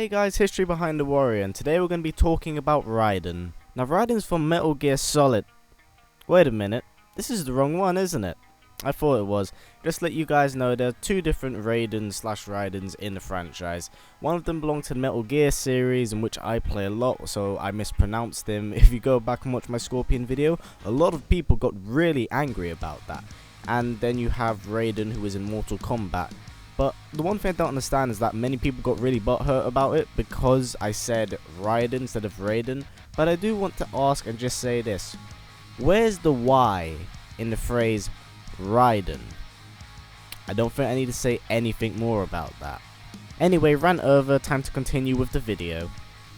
Hey guys, history behind the warrior, and today we're going to be talking about Raiden. Now Raiden's from Metal Gear Solid. Wait a minute, this is the wrong one, isn't it? I thought it was. Just to let you guys know, there are two different Raidens in the franchise. One of them belonged to the Metal Gear series, in which I play a lot, so I mispronounced him. If you go back and watch my Scorpion video, a lot of people got really angry about that. And then you have Raiden, who is in Mortal Kombat. But the one thing I don't understand is that many people got really butthurt about it because I said Raiden instead of Raiden. But I do want to ask and just say this. Where's the Y in the phrase Raiden? I don't think I need to say anything more about that. Anyway, rant over, time to continue with the video.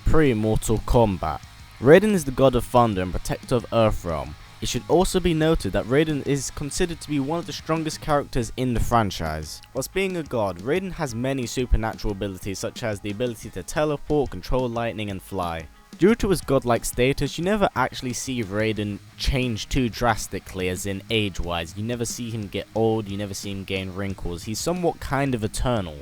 Pre-Mortal Kombat. Raiden is the god of thunder and protector of Earthrealm. It should also be noted that Raiden is considered to be one of the strongest characters in the franchise. Whilst being a god, Raiden has many supernatural abilities such as the ability to teleport, control lightning and fly. Due to his godlike status, you never actually see Raiden change too drastically, as in age-wise. You never see him get old, you never see him gain wrinkles. He's somewhat kind of eternal.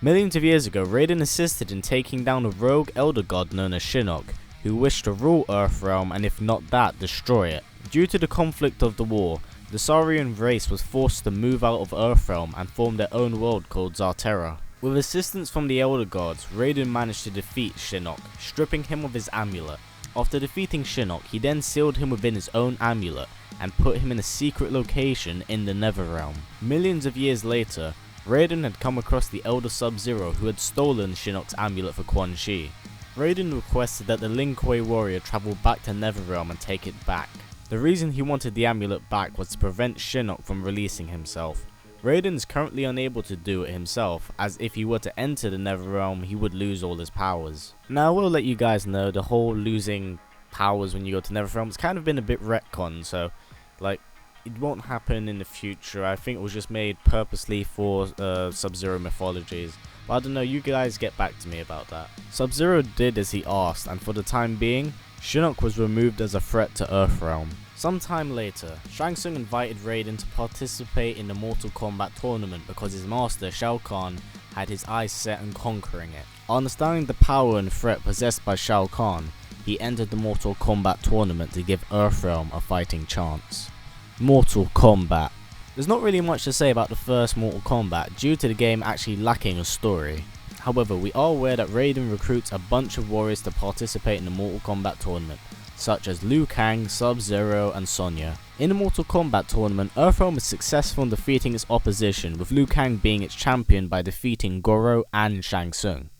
Millions of years ago, Raiden assisted in taking down a rogue elder god known as Shinnok, who wished to rule Earthrealm and if not that, destroy it. Due to the conflict of the war, the Saurian race was forced to move out of Earthrealm and form their own world called Zarterra. With assistance from the Elder Gods, Raiden managed to defeat Shinnok, stripping him of his amulet. After defeating Shinnok, he then sealed him within his own amulet and put him in a secret location in the Netherrealm. Millions of years later, Raiden had come across the Elder Sub-Zero who had stolen Shinnok's amulet for Quan Chi. Raiden requested that the Lin Kuei warrior travel back to Netherrealm and take it back. The reason he wanted the amulet back was to prevent Shinnok from releasing himself. Raiden is currently unable to do it himself, as if he were to enter the Netherrealm he would lose all his powers. Now I will let you guys know the whole losing powers when you go to Netherrealm has kind of been a bit retconned, so like it won't happen in the future. I think it was just made purposely for Sub-Zero mythologies. But I don't know, you guys get back to me about that. Sub-Zero did as he asked, and for the time being, Shinnok was removed as a threat to Earthrealm. Sometime later, Shang Tsung invited Raiden to participate in the Mortal Kombat tournament because his master, Shao Kahn, had his eyes set on conquering it. Understanding the power and threat possessed by Shao Kahn, he entered the Mortal Kombat tournament to give Earthrealm a fighting chance. Mortal Kombat. There's not really much to say about the first Mortal Kombat due to the game actually lacking a story. However, we are aware that Raiden recruits a bunch of warriors to participate in the Mortal Kombat tournament, such as Liu Kang, Sub-Zero and Sonya. In the Mortal Kombat tournament, Earthrealm is successful in defeating its opposition, with Liu Kang being its champion by defeating Goro and Shang Tsung.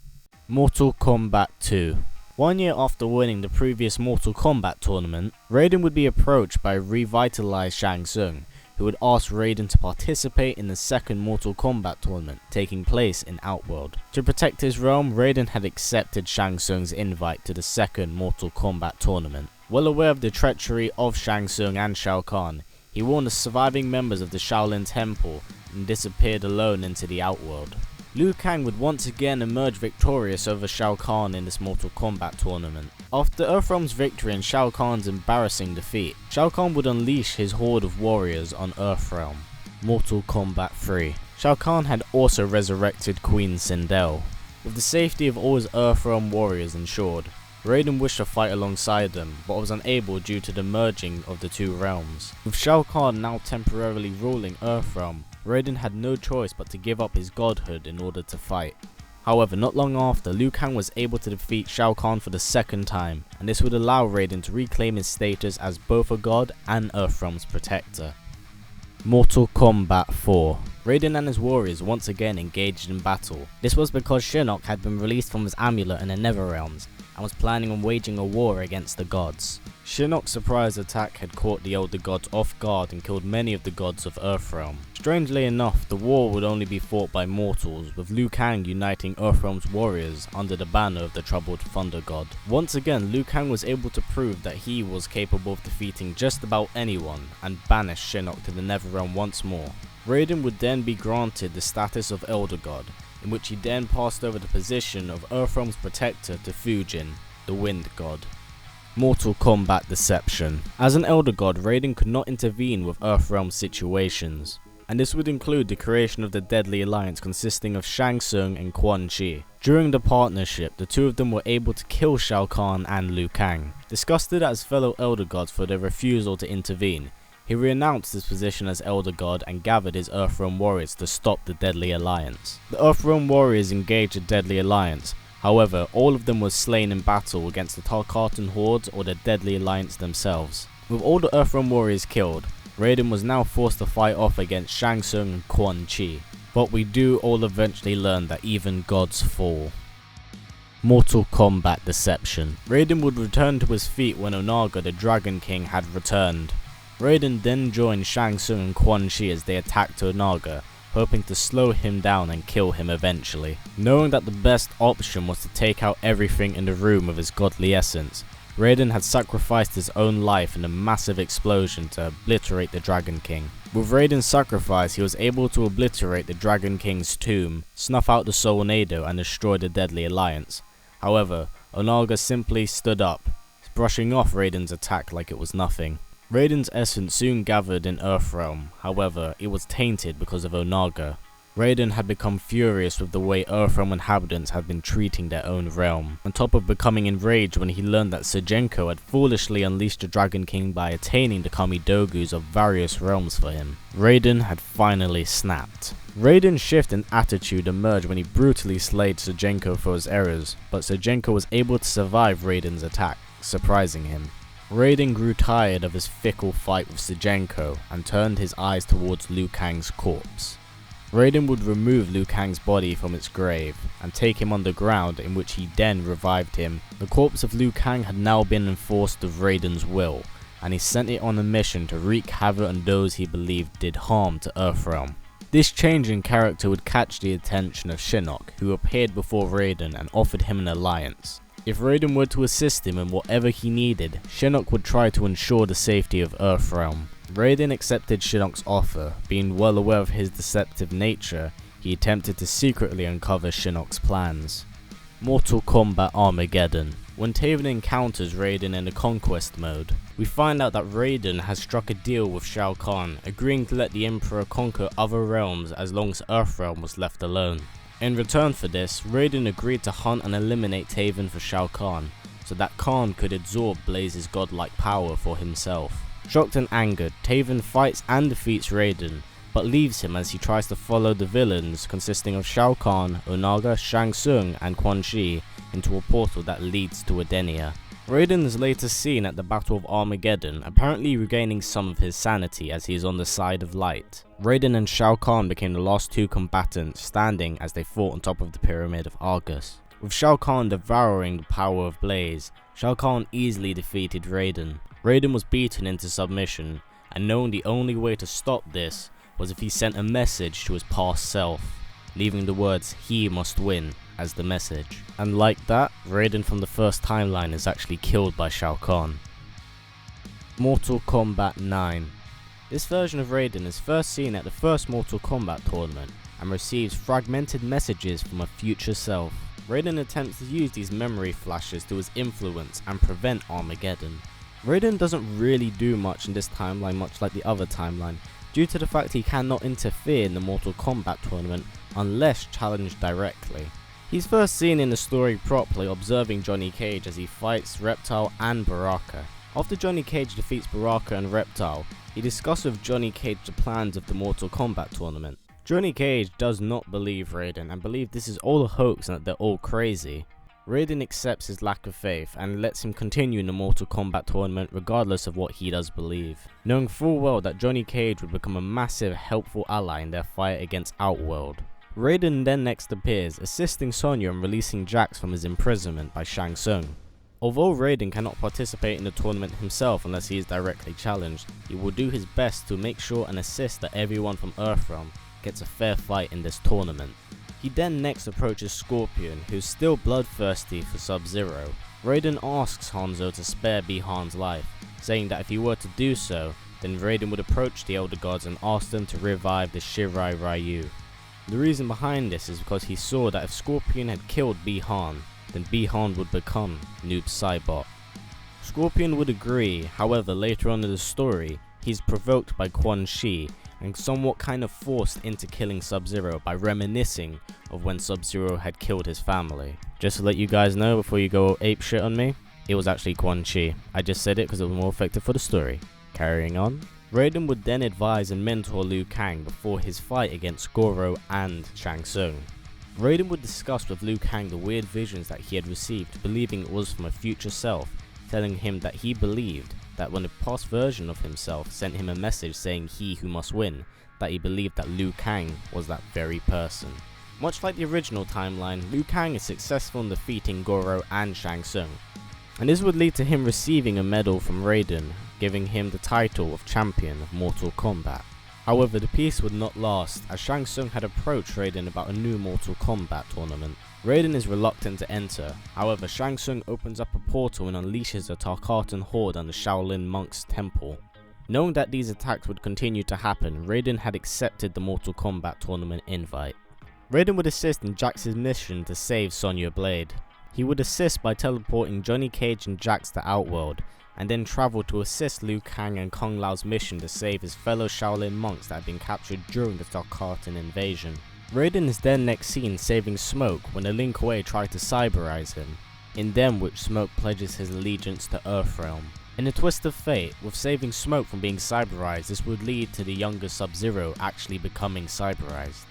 Mortal Kombat 2. 1 year after winning the previous Mortal Kombat tournament, Raiden would be approached by revitalized Shang Tsung, who would ask Raiden to participate in the second Mortal Kombat tournament, taking place in Outworld. To protect his realm, Raiden had accepted Shang Tsung's invite to the second Mortal Kombat tournament. Well aware of the treachery of Shang Tsung and Shao Kahn, he warned the surviving members of the Shaolin Temple and disappeared alone into the Outworld. Liu Kang would once again emerge victorious over Shao Kahn in this Mortal Kombat tournament. After Earthrealm's victory and Shao Kahn's embarrassing defeat, Shao Kahn would unleash his horde of warriors on Earthrealm. Mortal Kombat 3. Shao Kahn had also resurrected Queen Sindel. With the safety of all his Earthrealm warriors ensured, Raiden wished to fight alongside them, but was unable due to the merging of the two realms. With Shao Kahn now temporarily ruling Earthrealm, Raiden had no choice but to give up his godhood in order to fight. However, not long after, Liu Kang was able to defeat Shao Kahn for the second time, and this would allow Raiden to reclaim his status as both a god and Earthrealm's protector. Mortal Kombat 4. Raiden and his warriors once again engaged in battle. This was because Shinnok had been released from his amulet in the Netherrealms, and was planning on waging a war against the gods. Shinnok's surprise attack had caught the Elder Gods off guard and killed many of the gods of Earthrealm. Strangely enough, the war would only be fought by mortals, with Liu Kang uniting Earthrealm's warriors under the banner of the troubled Thunder God. Once again, Liu Kang was able to prove that he was capable of defeating just about anyone, and banished Shinnok to the Netherrealm once more. Raiden would then be granted the status of Elder God, in which he then passed over the position of Earthrealm's protector to Fujin, the Wind God. Mortal Kombat Deception. As an Elder God, Raiden could not intervene with Earthrealm situations. and this would include the creation of the Deadly Alliance consisting of Shang Tsung and Quan Chi. During the partnership, the two of them were able to kill Shao Kahn and Liu Kang. Disgusted at his fellow Elder Gods for their refusal to intervene, he renounced his position as Elder God and gathered his Earthrealm warriors to stop the Deadly Alliance. The Earthrealm warriors engaged the Deadly Alliance. However, all of them were slain in battle against the Tarkatan hordes or the Deadly Alliance themselves. With all the Earthrealm warriors killed, Raiden was now forced to fight off against Shang Tsung and Quan Chi. But we do all eventually learn that even gods fall. Mortal Kombat Deception. Raiden would return to his feet when Onaga the Dragon King had returned. Raiden then joined Shang Tsung and Quan Chi as they attacked Onaga, hoping to slow him down and kill him eventually. Knowing that the best option was to take out everything in the room with his godly essence, Raiden had sacrificed his own life in a massive explosion to obliterate the Dragon King. With Raiden's sacrifice, he was able to obliterate the Dragon King's tomb, snuff out the Soulnado and destroy the Deadly Alliance. However, Onaga simply stood up, brushing off Raiden's attack like it was nothing. Raiden's essence soon gathered in Earthrealm, however, it was tainted because of Onaga. Raiden had become furious with the way Earthrealm inhabitants had been treating their own realm, on top of becoming enraged when he learned that Sejenko had foolishly unleashed the Dragon King by attaining the Kamidogus of various realms for him. Raiden had finally snapped. Raiden's shift in attitude emerged when he brutally slayed Sejenko for his errors, but Sejenko was able to survive Raiden's attack, surprising him. Raiden grew tired of his fickle fight with Sejenko and turned his eyes towards Liu Kang's corpse. Raiden would remove Liu Kang's body from its grave and take him underground, in which he then revived him. The corpse of Liu Kang had now been enforced of Raiden's will, and he sent it on a mission to wreak havoc on those he believed did harm to Earthrealm. This change in character would catch the attention of Shinnok, who appeared before Raiden and offered him an alliance. If Raiden were to assist him in whatever he needed, Shinnok would try to ensure the safety of Earthrealm. Raiden accepted Shinnok's offer. Being well aware of his deceptive nature, he attempted to secretly uncover Shinnok's plans. Mortal Kombat Armageddon. When Taven encounters Raiden in the Conquest mode, we find out that Raiden has struck a deal with Shao Kahn, agreeing to let the Emperor conquer other realms as long as Earthrealm was left alone. In return for this, Raiden agreed to hunt and eliminate Taven for Shao Kahn, so that Kahn could absorb Blaze's godlike power for himself. Shocked and angered, Taven fights and defeats Raiden, but leaves him as he tries to follow the villains consisting of Shao Kahn, Onaga, Shang Tsung and Quan Chi into a portal that leads to Edenia. Raiden is later seen at the Battle of Armageddon, apparently regaining some of his sanity as he is on the side of light. Raiden and Shao Kahn became the last two combatants standing as they fought on top of the Pyramid of Argus. With Shao Kahn devouring the power of Blaze, Shao Kahn easily defeated Raiden. Raiden was beaten into submission, and knowing the only way to stop this was if he sent a message to his past self, leaving the words "he must win" as the message. And like that, Raiden from the first timeline is actually killed by Shao Kahn. Mortal Kombat 9. This version of Raiden is first seen at the first Mortal Kombat tournament and receives fragmented messages from a future self. Raiden attempts to use these memory flashes to his influence and prevent Armageddon. Raiden doesn't really do much in this timeline, much like the other timeline, due to the fact he cannot interfere in the Mortal Kombat tournament unless challenged directly. He's first seen in the story properly observing Johnny Cage as he fights Reptile and Baraka. After Johnny Cage defeats Baraka and Reptile, he discusses with Johnny Cage the plans of the Mortal Kombat tournament. Johnny Cage does not believe Raiden and believes this is all a hoax and that they're all crazy. Raiden accepts his lack of faith and lets him continue in the Mortal Kombat tournament regardless of what he does believe, knowing full well that Johnny Cage would become a massive helpful ally in their fight against Outworld. Raiden then next appears, assisting Sonya in releasing Jax from his imprisonment by Shang Tsung. Although Raiden cannot participate in the tournament himself unless he is directly challenged, he will do his best to make sure and assist that everyone from Earthrealm gets a fair fight in this tournament. He then next approaches Scorpion, who's still bloodthirsty for Sub-Zero. Raiden asks Hanzo to spare Bi-Han's life, saying that if he were to do so, then Raiden would approach the Elder Gods and ask them to revive the Shirai Ryu. The reason behind this is because he saw that if Scorpion had killed Bi-Han, then Bi-Han would become Noob Saibot. Scorpion would agree, however later on in the story, he's provoked by Quan Chi and somewhat kind of forced into killing Sub-Zero by reminiscing of when Sub-Zero had killed his family. Just to let you guys know before you go ape shit on me, it was actually Quan Chi. I just said it because it was more effective for the story. Carrying on. Raiden would then advise and mentor Liu Kang before his fight against Goro and Shang Tsung. Raiden would discuss with Liu Kang the weird visions that he had received, believing it was from a future self, telling him that he believed that when a past version of himself sent him a message saying he who must win, that he believed that Liu Kang was that very person. Much like the original timeline, Liu Kang is successful in defeating Goro and Shang Tsung, and this would lead to him receiving a medal from Raiden, giving him the title of Champion of Mortal Kombat. However, the peace would not last, as Shang Tsung had approached Raiden about a new Mortal Kombat tournament. Raiden is reluctant to enter, however Shang Tsung opens up a portal and unleashes a Tarkatan horde on the Shaolin monks' temple. Knowing that these attacks would continue to happen, Raiden had accepted the Mortal Kombat tournament invite. Raiden would assist in Jax's mission to save Sonya Blade. He would assist by teleporting Johnny Cage and Jax to Outworld, and then travel to assist Liu Kang and Kung Lao's mission to save his fellow Shaolin monks that had been captured during the Tarkatan invasion. Raiden is then next seen saving Smoke when the Lin Kuei tried to cyberize him, in them which Smoke pledges his allegiance to Earthrealm. In a twist of fate, with saving Smoke from being cyberized, this would lead to the younger Sub-Zero actually becoming cyberized.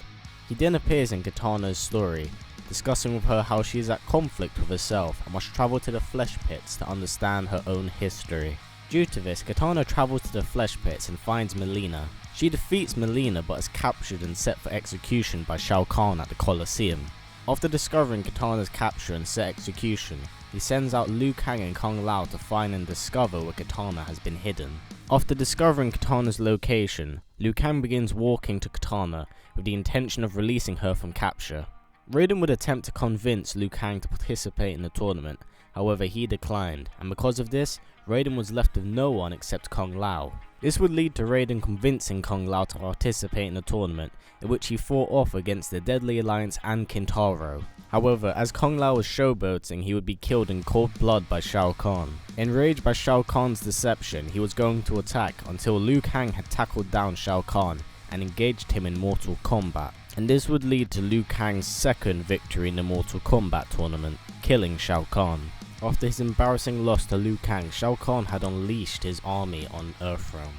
He then appears in Kitana's story, discussing with her how she is at conflict with herself and must travel to the Flesh Pits to understand her own history. Due to this, Kitana travels to the Flesh Pits and finds Mileena. She defeats Mileena but is captured and set for execution by Shao Kahn at the Colosseum. After discovering Kitana's capture and set execution, he sends out Liu Kang and Kung Lao to find and discover where Kitana has been hidden. After discovering Kitana's location, Liu Kang begins walking to Kitana with the intention of releasing her from capture. Raiden would attempt to convince Liu Kang to participate in the tournament, however he declined, and because of this, Raiden was left with no one except Kung Lao. This would lead to Raiden convincing Kung Lao to participate in the tournament, in which he fought off against the Deadly Alliance and Kintaro. However, as Kung Lao was showboating, he would be killed in cold blood by Shao Kahn. Enraged by Shao Kahn's deception, he was going to attack until Liu Kang had tackled down Shao Kahn and engaged him in Mortal Kombat. And this would lead to Liu Kang's second victory in the Mortal Kombat tournament, killing Shao Kahn. After his embarrassing loss to Liu Kang, Shao Kahn had unleashed his army on Earthrealm.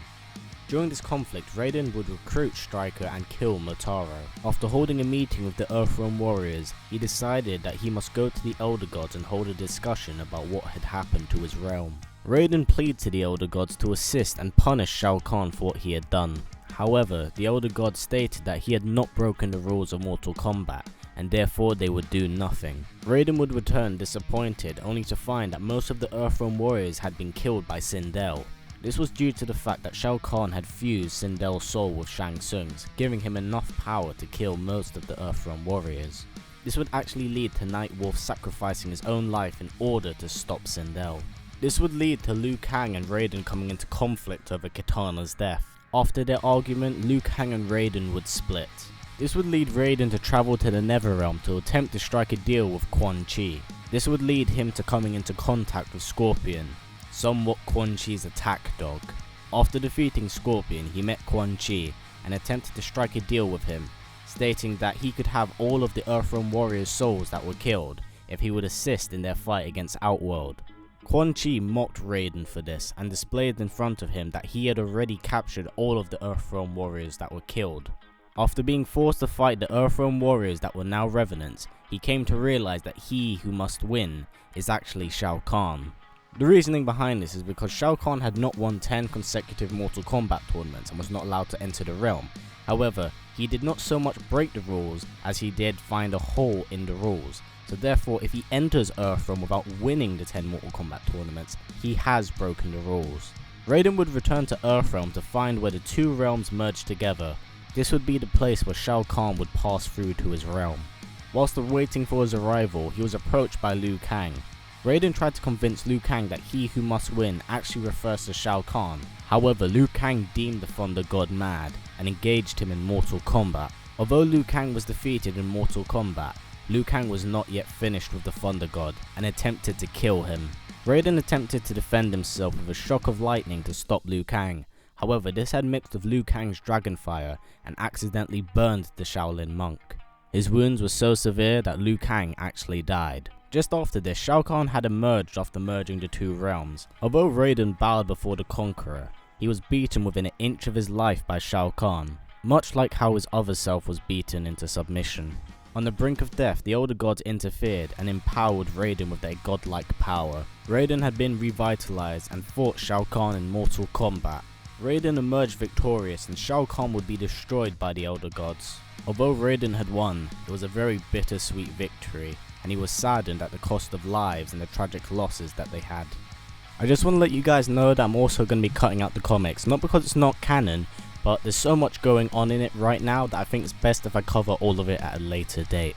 During this conflict, Raiden would recruit Stryker and kill Motaro. After holding a meeting with the Earthrealm warriors, he decided that he must go to the Elder Gods and hold a discussion about what had happened to his realm. Raiden pleaded to the Elder Gods to assist and punish Shao Kahn for what he had done. However, the Elder Gods stated that he had not broken the rules of Mortal Kombat, and therefore they would do nothing. Raiden would return disappointed, only to find that most of the Earthrealm warriors had been killed by Sindel. This was due to the fact that Shao Kahn had fused Sindel's soul with Shang Tsung's, giving him enough power to kill most of the Earthrealm warriors. This would actually lead to Nightwolf sacrificing his own life in order to stop Sindel. This would lead to Liu Kang and Raiden coming into conflict over Kitana's death. After their argument, Liu Kang and Raiden would split. This would lead Raiden to travel to the Netherrealm to attempt to strike a deal with Quan Chi. This would lead him to coming into contact with Scorpion, somewhat Quan Chi's attack dog. After defeating Scorpion, he met Quan Chi and attempted to strike a deal with him, stating that he could have all of the Earthrealm warriors' souls that were killed if he would assist in their fight against Outworld. Quan Chi mocked Raiden for this and displayed in front of him that he had already captured all of the Earthrealm warriors that were killed. After being forced to fight the Earthrealm warriors that were now Revenants, he came to realize that he who must win is actually Shao Kahn. The reasoning behind this is because Shao Kahn had not won 10 consecutive Mortal Kombat tournaments and was not allowed to enter the realm. However, he did not so much break the rules as he did find a hole in the rules. So therefore, if he enters Earthrealm without winning the 10 Mortal Kombat tournaments, he has broken the rules. Raiden would return to Earthrealm to find where the two realms merged together. This would be the place where Shao Kahn would pass through to his realm. Whilst waiting for his arrival, he was approached by Liu Kang. Raiden tried to convince Liu Kang that he who must win actually refers to Shao Kahn. However, Liu Kang deemed the Thunder God mad and engaged him in Mortal Kombat. Although Liu Kang was defeated in Mortal Kombat, Liu Kang was not yet finished with the Thunder God and attempted to kill him. Raiden attempted to defend himself with a shock of lightning to stop Liu Kang. However, this had mixed with Liu Kang's dragon fire and accidentally burned the Shaolin monk. His wounds were so severe that Liu Kang actually died. Just after this, Shao Kahn had emerged after merging the two realms. Although Raiden bowed before the Conqueror, he was beaten within an inch of his life by Shao Kahn, much like how his other self was beaten into submission. On the brink of death, the older gods interfered and empowered Raiden with their godlike power. Raiden had been revitalized and fought Shao Kahn in Mortal Kombat. Raiden emerged victorious and Shao Kahn would be destroyed by the elder gods. Although Raiden had won, it was a very bittersweet victory, and he was saddened at the cost of lives and the tragic losses that they had. I just want to let you guys know that I'm also going to be cutting out the comics, not because it's not canon, but there's so much going on in it right now that I think it's best if I cover all of it at a later date.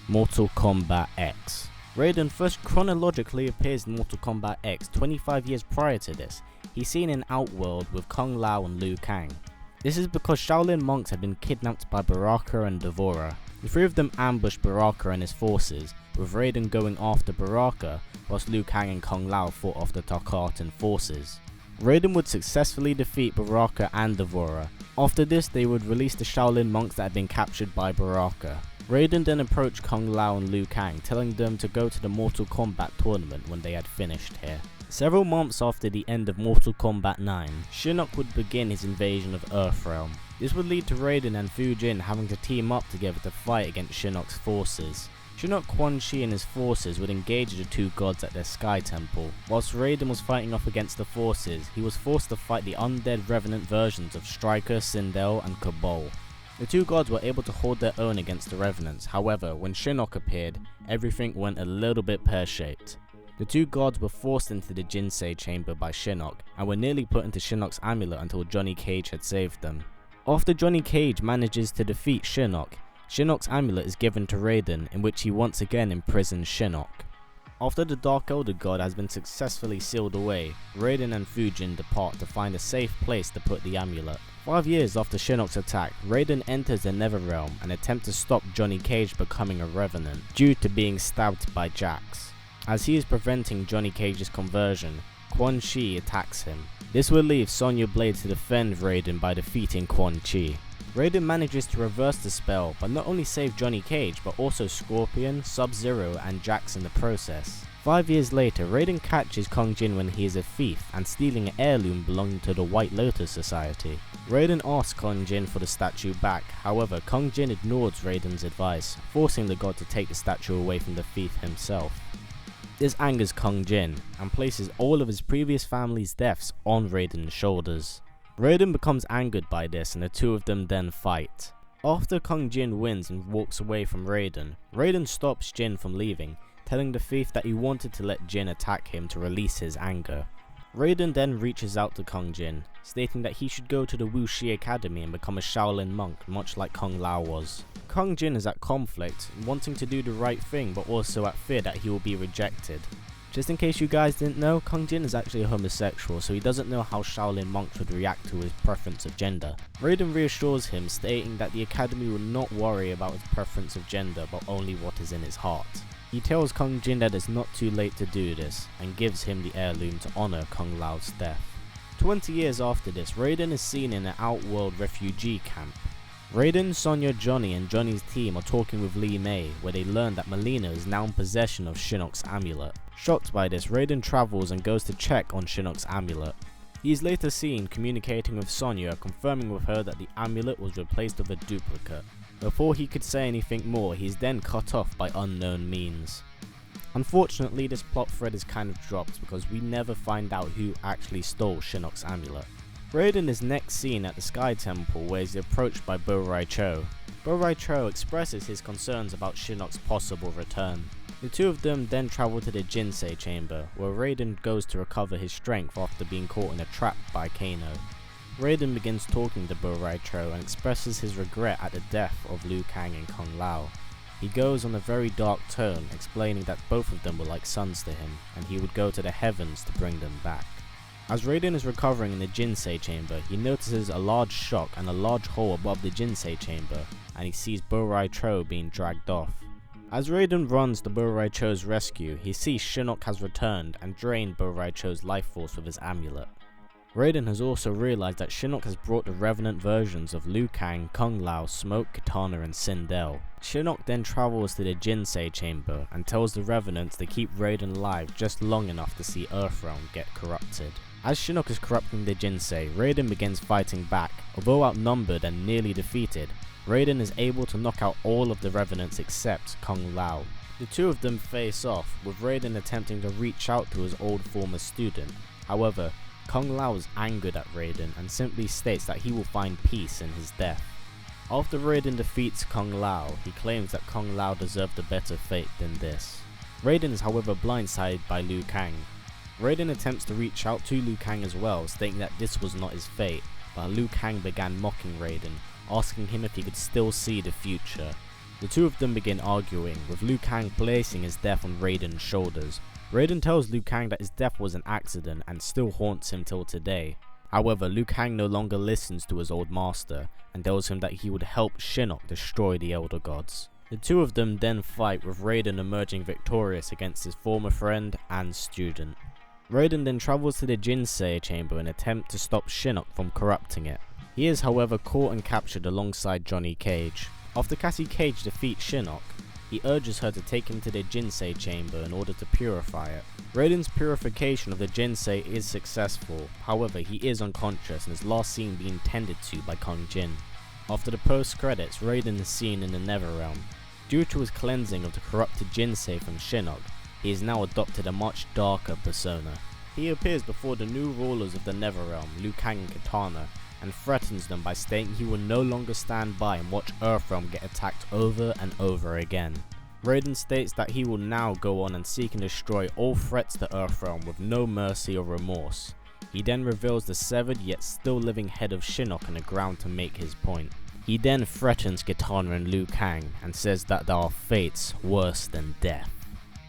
Mortal Kombat X. Raiden first chronologically appears in Mortal Kombat X 25 years prior to this. He's seen in Outworld with Kung Lao and Liu Kang. This is because Shaolin monks had been kidnapped by Baraka and Devora. The three of them ambushed Baraka and his forces, with Raiden going after Baraka, whilst Liu Kang and Kung Lao fought off the Tarkatan forces. Raiden would successfully defeat Baraka and Devora. After this, they would release the Shaolin monks that had been captured by Baraka. Raiden then approached Kung Lao and Liu Kang, telling them to go to the Mortal Kombat tournament when they had finished here. Several months after the end of Mortal Kombat 9, Shinnok would begin his invasion of Earthrealm. This would lead to Raiden and Fujin having to team up together to fight against Shinnok's forces. Shinnok Quan Chi and his forces would engage the two gods at their Sky Temple. Whilst Raiden was fighting off against the forces, he was forced to fight the undead revenant versions of Striker, Sindel and Cabal. The two gods were able to hold their own against the revenants, however, when Shinnok appeared, everything went a little bit pear-shaped. The two gods were forced into the Jinsei chamber by Shinnok, and were nearly put into Shinnok's amulet until Johnny Cage had saved them. After Johnny Cage manages to defeat Shinnok, Shinnok's amulet is given to Raiden, in which he once again imprisons Shinnok. After the Dark Elder God has been successfully sealed away, Raiden and Fujin depart to find a safe place to put the amulet. 5 years after Shinnok's attack, Raiden enters the Netherrealm and attempts to stop Johnny Cage becoming a Revenant, due to being stabbed by Jax. As he is preventing Johnny Cage's conversion, Quan Chi attacks him. This will leave Sonya Blade to defend Raiden by defeating Quan Chi. Raiden manages to reverse the spell, but not only save Johnny Cage, but also Scorpion, Sub-Zero and Jax in the process. 5 years later, Raiden catches Kung Jin when he is a thief and stealing an heirloom belonging to the White Lotus Society. Raiden asks Kung Jin for the statue back, however Kung Jin ignores Raiden's advice, forcing the god to take the statue away from the thief himself. This angers Kung Jin, and places all of his previous family's deaths on Raiden's shoulders. Raiden becomes angered by this and the two of them then fight. After Kung Jin wins and walks away from Raiden, Raiden stops Jin from leaving, telling the thief that he wanted to let Jin attack him to release his anger. Raiden then reaches out to Kung Jin, stating that he should go to the Wuxi Academy and become a Shaolin monk, much like Kung Lao was. Kung Jin is at conflict, wanting to do the right thing but also at fear that he will be rejected. Just in case you guys didn't know, Kung Jin is actually a homosexual, so he doesn't know how Shaolin monks would react to his preference of gender. Raiden reassures him, stating that the academy will not worry about his preference of gender but only what is in his heart. He tells Kung Jin that it's not too late to do this, and gives him the heirloom to honour Kung Lao's death. 20 years after this, Raiden is seen in an Outworld refugee camp. Raiden, Sonya, Johnny and Johnny's team are talking with Li Mei, where they learn that Melina is now in possession of Shinnok's amulet. Shocked by this, Raiden travels and goes to check on Shinnok's amulet. He is later seen communicating with Sonya, confirming with her that the amulet was replaced with a duplicate. Before he could say anything more, he is then cut off by unknown means. Unfortunately, this plot thread is kind of dropped because we never find out who actually stole Shinnok's amulet. Raiden is next seen at the Sky Temple, where he is approached by Bo Rai Cho. Bo Rai Cho expresses his concerns about Shinnok's possible return. The two of them then travel to the Jinsei chamber, where Raiden goes to recover his strength after being caught in a trap by Kano. Raiden begins talking to Bo Rai Cho and expresses his regret at the death of Liu Kang and Kung Lao. He goes on a very dark tone, explaining that both of them were like sons to him, and he would go to the heavens to bring them back. As Raiden is recovering in the Jinsei chamber, he notices a large shock and a large hole above the Jinsei chamber, and he sees Bo Rai Cho being dragged off. As Raiden runs to Bo Rai Cho's rescue, he sees Shinnok has returned and drained Bo Rai Cho's life force with his amulet. Raiden has also realized that Shinnok has brought the revenant versions of Liu Kang, Kung Lao, Smoke, Kitana and Sindel. Shinnok then travels to the Jinsei chamber and tells the revenants to keep Raiden alive just long enough to see Earthrealm get corrupted. As Shinnok is corrupting the Jinsei, Raiden begins fighting back. Although outnumbered and nearly defeated, Raiden is able to knock out all of the revenants except Kung Lao. The two of them face off, with Raiden attempting to reach out to his old former student. However, Kung Lao is angered at Raiden and simply states that he will find peace in his death. After Raiden defeats Kung Lao, he claims that Kung Lao deserved a better fate than this. Raiden is however blindsided by Liu Kang. Raiden attempts to reach out to Liu Kang as well, stating that this was not his fate, but Liu Kang began mocking Raiden, asking him if he could still see the future. The two of them begin arguing, with Liu Kang placing his death on Raiden's shoulders. Raiden tells Liu Kang that his death was an accident and still haunts him till today. However, Liu Kang no longer listens to his old master and tells him that he would help Shinnok destroy the Elder Gods. The two of them then fight, with Raiden emerging victorious against his former friend and student. Raiden then travels to the Jinsei chamber in an attempt to stop Shinnok from corrupting it. He is however caught and captured alongside Johnny Cage. After Cassie Cage defeats Shinnok, he urges her to take him to the Jinsei chamber in order to purify it. Raiden's purification of the Jinsei is successful, however he is unconscious and is last seen being tended to by Kung Jin. After the post credits, Raiden is seen in the Netherrealm. Due to his cleansing of the corrupted Jinsei from Shinnok, he has now adopted a much darker persona. He appears before the new rulers of the Netherrealm, Liu Kang and Kitana, and threatens them by stating he will no longer stand by and watch Earthrealm get attacked over and over again. Raiden states that he will now go on and seek and destroy all threats to Earthrealm with no mercy or remorse. He then reveals the severed yet still living head of Shinnok on the ground to make his point. He then threatens Kitana and Liu Kang and says that there are fates worse than death.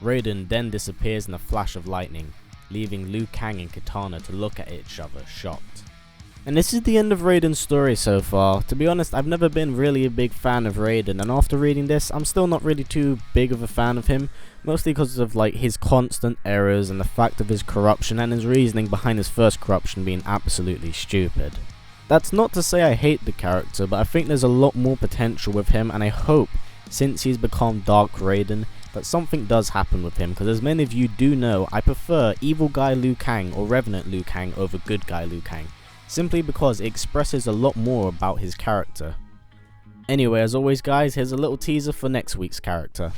Raiden then disappears in a flash of lightning, leaving Liu Kang and Kitana to look at each other shocked. And this is the end of Raiden's story so far. To be honest, I've never been really a big fan of Raiden, and after reading this, I'm still not really too big of a fan of him, mostly because of like his constant errors and the fact of his corruption and his reasoning behind his first corruption being absolutely stupid. That's not to say I hate the character, but I think there's a lot more potential with him, and I hope, since he's become Dark Raiden, that something does happen with him, because as many of you do know, I prefer Evil Guy Liu Kang or Revenant Liu Kang over Good Guy Liu Kang, simply because it expresses a lot more about his character. Anyway, as always guys, here's a little teaser for next week's character.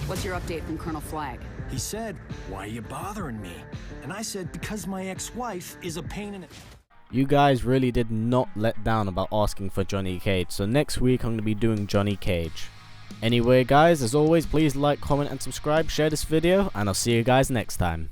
What's your update from Colonel Flag? He said, "Why are you bothering me?" And I said, "Because my ex-wife is a pain in it." You guys really did not let down about asking for Johnny Cage, so next week I'm going to be doing Johnny Cage. Anyway guys, as always, please like, comment and subscribe, share this video, and I'll see you guys next time.